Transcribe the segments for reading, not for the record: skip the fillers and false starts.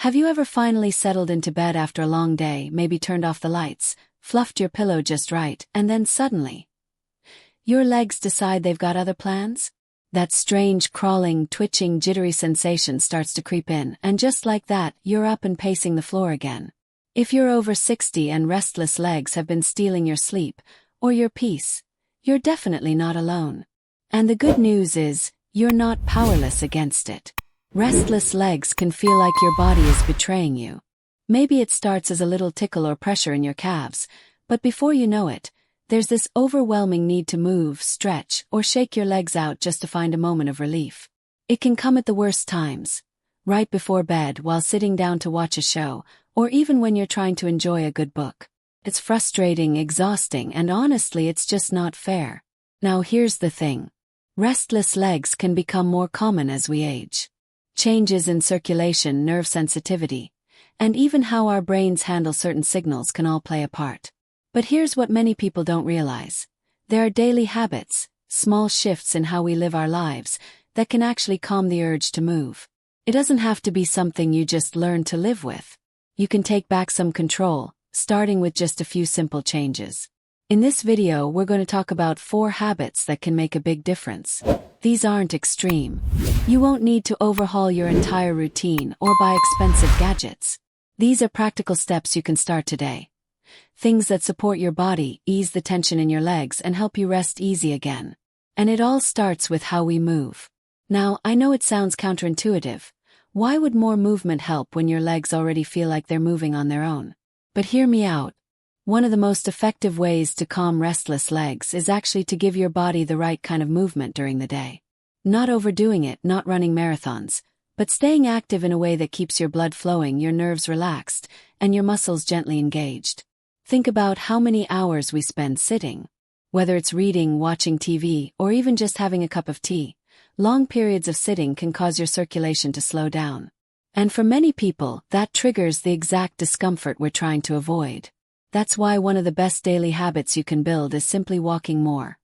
Have you ever finally settled into bed after a long day, maybe turned off the lights, fluffed your pillow just right, and then suddenly, your legs decide they've got other plans? That strange, crawling, twitching, jittery sensation starts to creep in, and just like that, you're up and pacing the floor again. If you're over 60 and restless legs have been stealing your sleep, or your peace, you're definitely not alone. And the good news is, you're not powerless against it. Restless legs can feel like your body is betraying you. Maybe it starts as a little tickle or pressure in your calves, but before you know it, there's this overwhelming need to move, stretch, or shake your legs out just to find a moment of relief. It can come at the worst times, right before bed while sitting down to watch a show, or even when you're trying to enjoy a good book. It's frustrating, exhausting, and honestly, it's just not fair. Now here's the thing. Restless legs can become more common as we age. Changes in circulation, nerve sensitivity, and even how our brains handle certain signals can all play a part. But here's what many people don't realize. There are daily habits, small shifts in how we live our lives, that can actually calm the urge to move. It doesn't have to be something you just learn to live with. You can take back some control, starting with just a few simple changes. In this video, we're going to talk about 4 habits that can make a big difference. These aren't extreme. You won't need to overhaul your entire routine or buy expensive gadgets. These are practical steps you can start today. Things that support your body, ease the tension in your legs, and help you rest easy again. And it all starts with how we move. Now, I know it sounds counterintuitive. Why would more movement help when your legs already feel like they're moving on their own? But hear me out. One of the most effective ways to calm restless legs is actually to give your body the right kind of movement during the day. Not overdoing it, not running marathons, but staying active in a way that keeps your blood flowing, your nerves relaxed, and your muscles gently engaged. Think about how many hours we spend sitting. Whether it's reading, watching TV, or even just having a cup of tea, long periods of sitting can cause your circulation to slow down. And for many people, that triggers the exact discomfort we're trying to avoid. That's why one of the best daily habits you can build is simply walking more.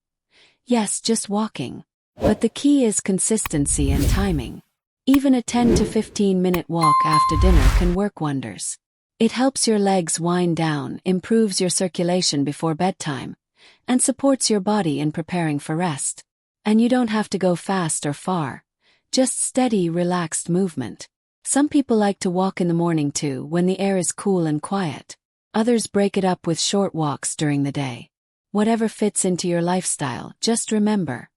Yes, just walking. But the key is consistency and timing. Even a 10 to 15-minute walk after dinner can work wonders. It helps your legs wind down, improves your circulation before bedtime, and supports your body in preparing for rest. And you don't have to go fast or far. Just steady, relaxed movement. Some people like to walk in the morning too, when the air is cool and quiet. Others break it up with short walks during the day. Whatever fits into your lifestyle, just remember.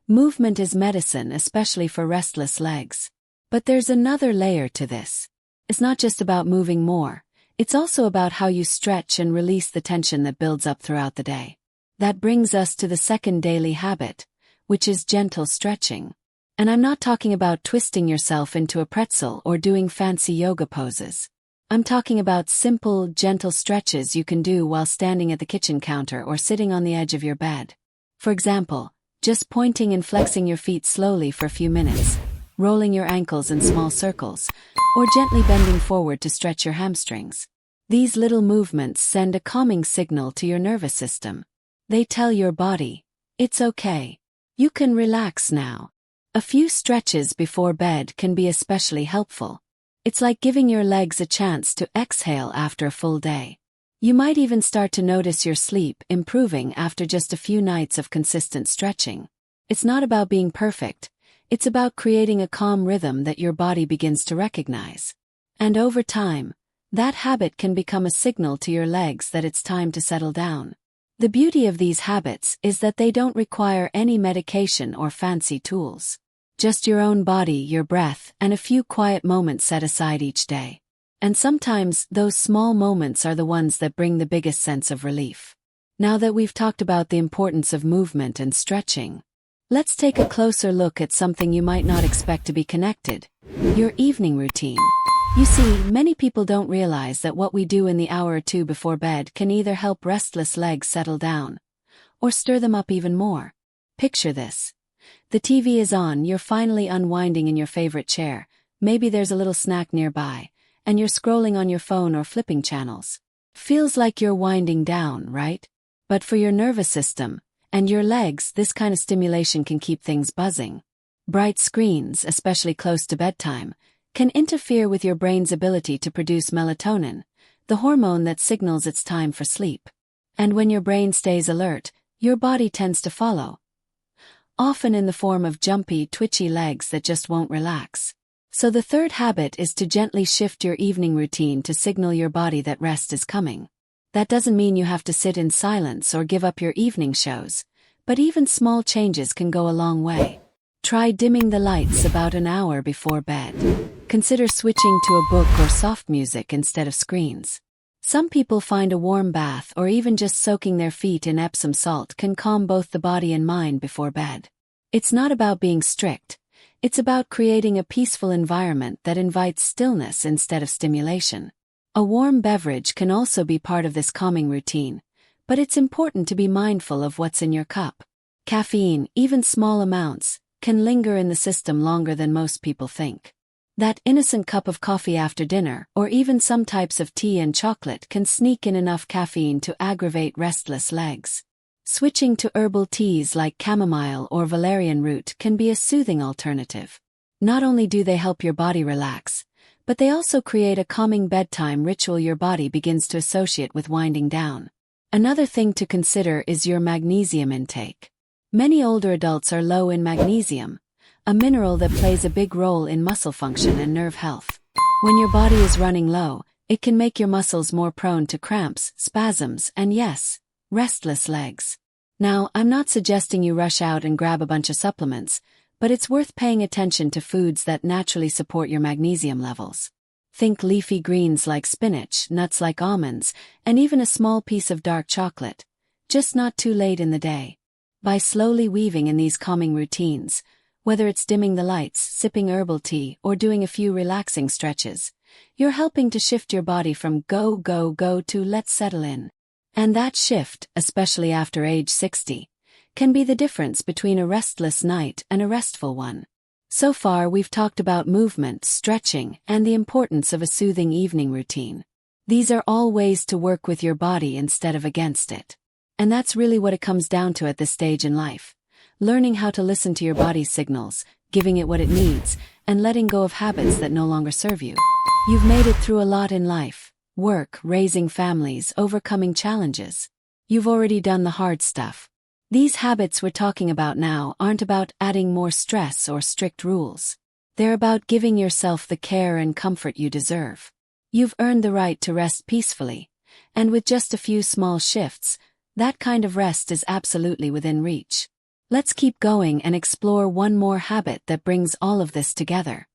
Movement is medicine, especially for restless legs. But there's another layer to this. It's not just about moving more. It's also about how you stretch and release the tension that builds up throughout the day. That brings us to the second daily habit, which is gentle stretching. And I'm not talking about twisting yourself into a pretzel or doing fancy yoga poses. I'm talking about simple, gentle stretches you can do while standing at the kitchen counter or sitting on the edge of your bed. For example, just pointing and flexing your feet slowly for a few minutes, rolling your ankles in small circles, or gently bending forward to stretch your hamstrings. These little movements send a calming signal to your nervous system. They tell your body, it's okay. You can relax now. A few stretches before bed can be especially helpful. It's like giving your legs a chance to exhale after a full day. You might even start to notice your sleep improving after just a few nights of consistent stretching. It's not about being perfect. It's about creating a calm rhythm that your body begins to recognize. And over time, that habit can become a signal to your legs that it's time to settle down. The beauty of these habits is that they don't require any medication or fancy tools. Just your own body, your breath, and a few quiet moments set aside each day. And sometimes, those small moments are the ones that bring the biggest sense of relief. Now that we've talked about the importance of movement and stretching, let's take a closer look at something you might not expect to be connected: your evening routine. You see, many people don't realize that what we do in the hour or two before bed can either help restless legs settle down, or stir them up even more. Picture this. The TV is on, you're finally unwinding in your favorite chair, maybe there's a little snack nearby, and you're scrolling on your phone or flipping channels. Feels like you're winding down, right? But for your nervous system and your legs, this kind of stimulation can keep things buzzing. Bright screens, especially close to bedtime, can interfere with your brain's ability to produce melatonin, the hormone that signals it's time for sleep. And when your brain stays alert, your body tends to follow, often in the form of jumpy, twitchy legs that just won't relax. So the third habit is to gently shift your evening routine to signal your body that rest is coming. That doesn't mean you have to sit in silence or give up your evening shows, but even small changes can go a long way. Try dimming the lights about an hour before bed. Consider switching to a book or soft music instead of screens. Some people find a warm bath or even just soaking their feet in Epsom salt can calm both the body and mind before bed. It's not about being strict. It's about creating a peaceful environment that invites stillness instead of stimulation. A warm beverage can also be part of this calming routine, but it's important to be mindful of what's in your cup. Caffeine, even small amounts, can linger in the system longer than most people think. That innocent cup of coffee after dinner, or even some types of tea and chocolate, can sneak in enough caffeine to aggravate restless legs. Switching to herbal teas like chamomile or valerian root can be a soothing alternative. Not only do they help your body relax, but they also create a calming bedtime ritual your body begins to associate with winding down. Another thing to consider is your magnesium intake. Many older adults are low in magnesium, a mineral that plays a big role in muscle function and nerve health. When your body is running low, it can make your muscles more prone to cramps, spasms, and yes, restless legs. Now, I'm not suggesting you rush out and grab a bunch of supplements, but it's worth paying attention to foods that naturally support your magnesium levels. Think leafy greens like spinach, nuts like almonds, and even a small piece of dark chocolate, just not too late in the day. By slowly weaving in these calming routines, whether it's dimming the lights, sipping herbal tea, or doing a few relaxing stretches, you're helping to shift your body from go, go, go to let's settle in. And that shift, especially after age 60, can be the difference between a restless night and a restful one. So far we've talked about movement, stretching, and the importance of a soothing evening routine. These are all ways to work with your body instead of against it. And that's really what it comes down to at this stage in life. Learning how to listen to your body's signals, giving it what it needs, and letting go of habits that no longer serve you. You've made it through a lot in life. Work, raising families, overcoming challenges. You've already done the hard stuff. These habits we're talking about now aren't about adding more stress or strict rules. They're about giving yourself the care and comfort you deserve. You've earned the right to rest peacefully, and with just a few small shifts, that kind of rest is absolutely within reach. Let's keep going and explore one more habit that brings all of this together.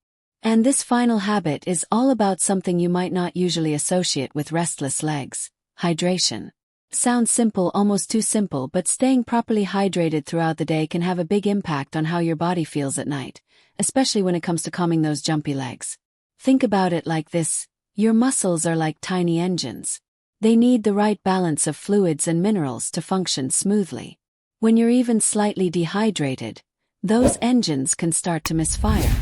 And this final habit is all about something you might not usually associate with restless legs: hydration. Sounds simple, almost too simple, but staying properly hydrated throughout the day can have a big impact on how your body feels at night, especially when it comes to calming those jumpy legs. Think about it like this: your muscles are like tiny engines. They need the right balance of fluids and minerals to function smoothly. When you're even slightly dehydrated, those engines can start to misfire.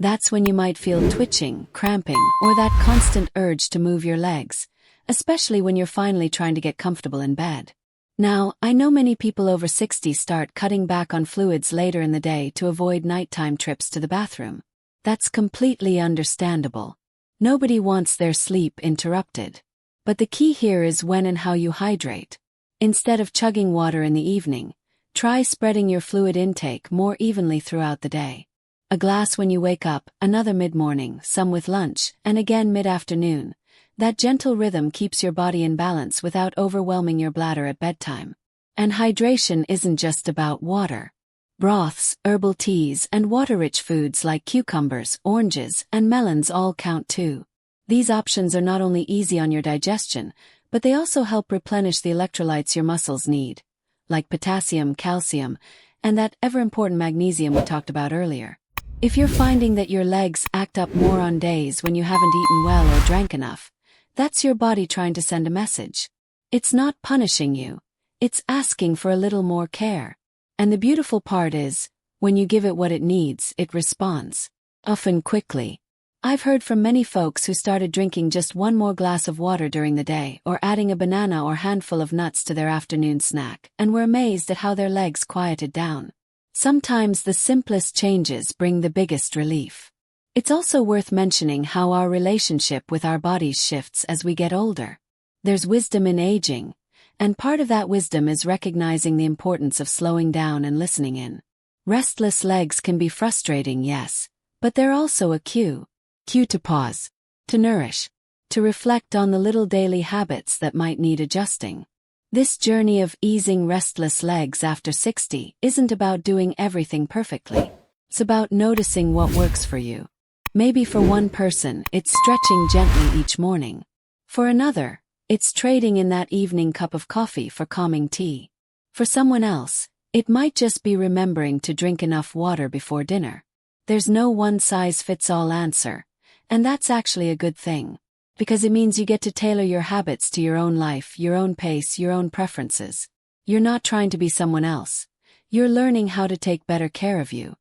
That's when you might feel twitching, cramping, or that constant urge to move your legs, especially when you're finally trying to get comfortable in bed. Now, I know many people over 60 start cutting back on fluids later in the day to avoid nighttime trips to the bathroom. That's completely understandable. Nobody wants their sleep interrupted. But the key here is when and how you hydrate. Instead of chugging water in the evening, try spreading your fluid intake more evenly throughout the day. A glass when you wake up, another mid-morning, some with lunch, and again mid-afternoon. That gentle rhythm keeps your body in balance without overwhelming your bladder at bedtime. And hydration isn't just about water. Broths, herbal teas, and water-rich foods like cucumbers, oranges, and melons all count too. These options are not only easy on your digestion, but they also help replenish the electrolytes your muscles need, like potassium, calcium, and that ever-important magnesium we talked about earlier. If you're finding that your legs act up more on days when you haven't eaten well or drank enough, that's your body trying to send a message. It's not punishing you. It's asking for a little more care. And the beautiful part is, when you give it what it needs, it responds. Often quickly. I've heard from many folks who started drinking just one more glass of water during the day or adding a banana or handful of nuts to their afternoon snack, and were amazed at how their legs quieted down. Sometimes the simplest changes bring the biggest relief. It's also worth mentioning how our relationship with our bodies shifts as we get older. There's wisdom in aging, and part of that wisdom is recognizing the importance of slowing down and listening in. Restless legs can be frustrating, yes, but they're also a cue to pause, to nourish, to reflect on the little daily habits that might need adjusting. This journey of easing restless legs after 60 isn't about doing everything perfectly. It's about noticing what works for you. Maybe for one person, it's stretching gently each morning. For another, it's trading in that evening cup of coffee for calming tea. For someone else, it might just be remembering to drink enough water before dinner. There's no one-size-fits-all answer, and that's actually a good thing, because it means you get to tailor your habits to your own life, your own pace, your own preferences. You're not trying to be someone else. You're learning how to take better care of you.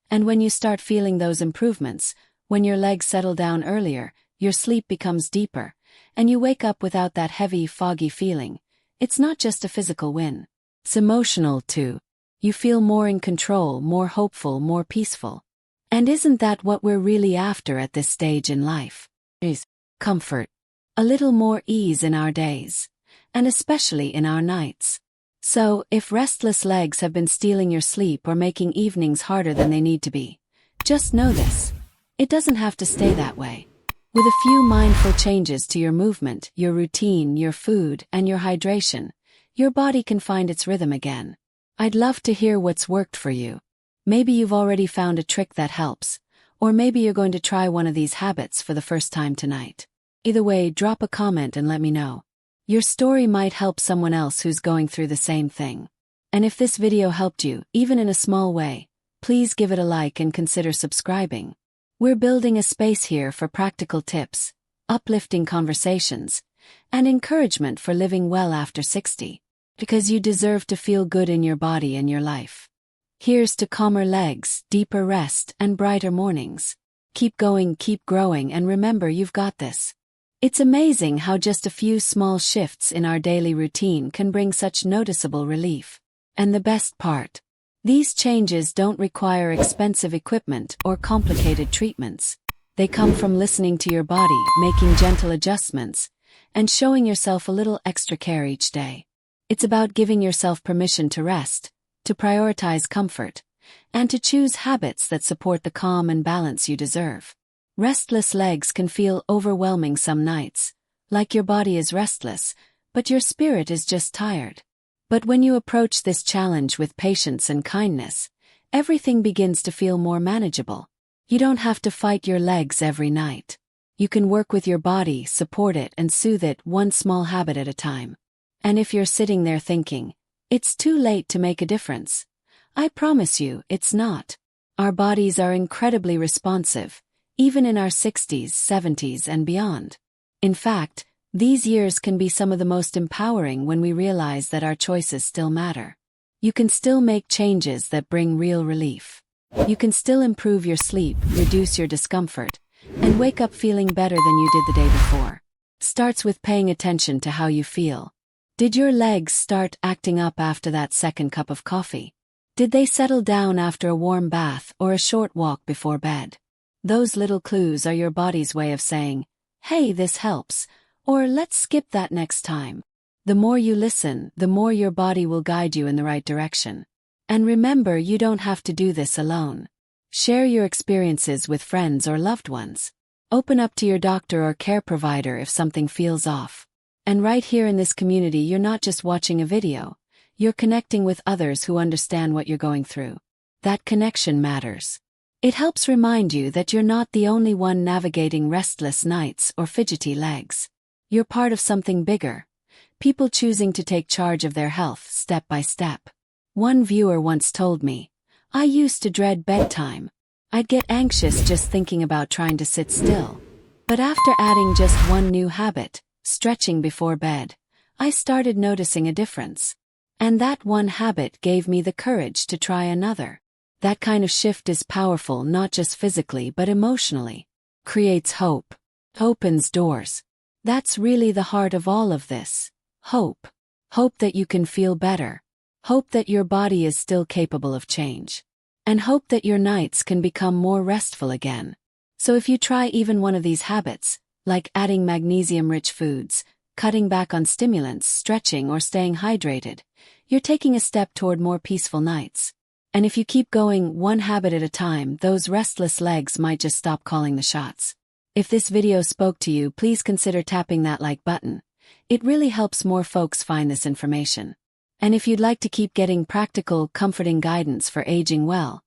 And when you start feeling those improvements, when your legs settle down earlier, your sleep becomes deeper, and you wake up without that heavy, foggy feeling, it's not just a physical win. It's emotional too. You feel more in control, more hopeful, more peaceful. And isn't that what we're really after at this stage in life? Is comfort. A little more ease in our days. And especially in our nights. So, if restless legs have been stealing your sleep or making evenings harder than they need to be, just know this. It doesn't have to stay that way. With a few mindful changes to your movement, your routine, your food, and your hydration, your body can find its rhythm again. I'd love to hear what's worked for you. Maybe you've already found a trick that helps, or maybe you're going to try one of these habits for the first time tonight. Either way, drop a comment and let me know. Your story might help someone else who's going through the same thing. And if this video helped you, even in a small way, please give it a like and consider subscribing. We're building a space here for practical tips, uplifting conversations, and encouragement for living well after 60. Because you deserve to feel good in your body and your life. Here's to calmer legs, deeper rest, and brighter mornings. Keep going, keep growing, and remember you've got this. It's amazing how just a few small shifts in our daily routine can bring such noticeable relief. And the best part, these changes don't require expensive equipment or complicated treatments. They come from listening to your body, making gentle adjustments, and showing yourself a little extra care each day. It's about giving yourself permission to rest, to prioritize comfort, and to choose habits that support the calm and balance you deserve. Restless legs can feel overwhelming some nights, like your body is restless, but your spirit is just tired. But when you approach this challenge with patience and kindness, everything begins to feel more manageable. You don't have to fight your legs every night. You can work with your body, support it, and soothe it one small habit at a time. And if you're sitting there thinking, it's too late to make a difference, I promise you, it's not. Our bodies are incredibly responsive, even in our 60s, 70s, and beyond. In fact, these years can be some of the most empowering when we realize that our choices still matter. You can still make changes that bring real relief. You can still improve your sleep, reduce your discomfort, and wake up feeling better than you did the day before. Starts with paying attention to how you feel. Did your legs start acting up after that second cup of coffee? Did they settle down after a warm bath or a short walk before bed? Those little clues are your body's way of saying, hey, this helps, or let's skip that next time. The more you listen, the more your body will guide you in the right direction. And remember, you don't have to do this alone. Share your experiences with friends or loved ones. Open up to your doctor or care provider if something feels off. And right here in this community, you're not just watching a video. You're connecting with others who understand what you're going through. That connection matters. It helps remind you that you're not the only one navigating restless nights or fidgety legs. You're part of something bigger. People choosing to take charge of their health step by step. One viewer once told me, I used to dread bedtime. I'd get anxious just thinking about trying to sit still. But after adding just one new habit, stretching before bed, I started noticing a difference. And that one habit gave me the courage to try another. That kind of shift is powerful not just physically but emotionally. Creates hope. Opens doors. That's really the heart of all of this. Hope. Hope that you can feel better. Hope that your body is still capable of change. And hope that your nights can become more restful again. So if you try even one of these habits, like adding magnesium-rich foods, cutting back on stimulants, stretching, or staying hydrated, you're taking a step toward more peaceful nights. And if you keep going one habit at a time, those restless legs might just stop calling the shots. If this video spoke to you, please consider tapping that like button. It really helps more folks find this information. And if you'd like to keep getting practical, comforting guidance for aging well,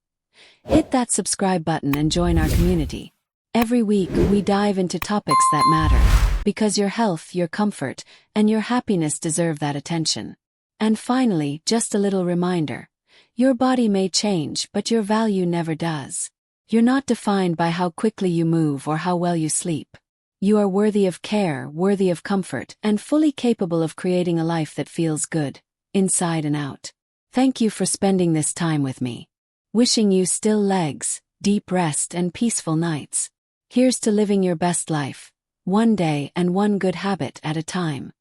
hit that subscribe button and join our community. Every week, we dive into topics that matter, because your health, your comfort, and your happiness deserve that attention. And finally, just a little reminder. Your body may change, but your value never does. You're not defined by how quickly you move or how well you sleep. You are worthy of care, worthy of comfort, and fully capable of creating a life that feels good, inside and out. Thank you for spending this time with me. Wishing you still legs, deep rest, and peaceful nights. Here's to living your best life, one day and one good habit at a time.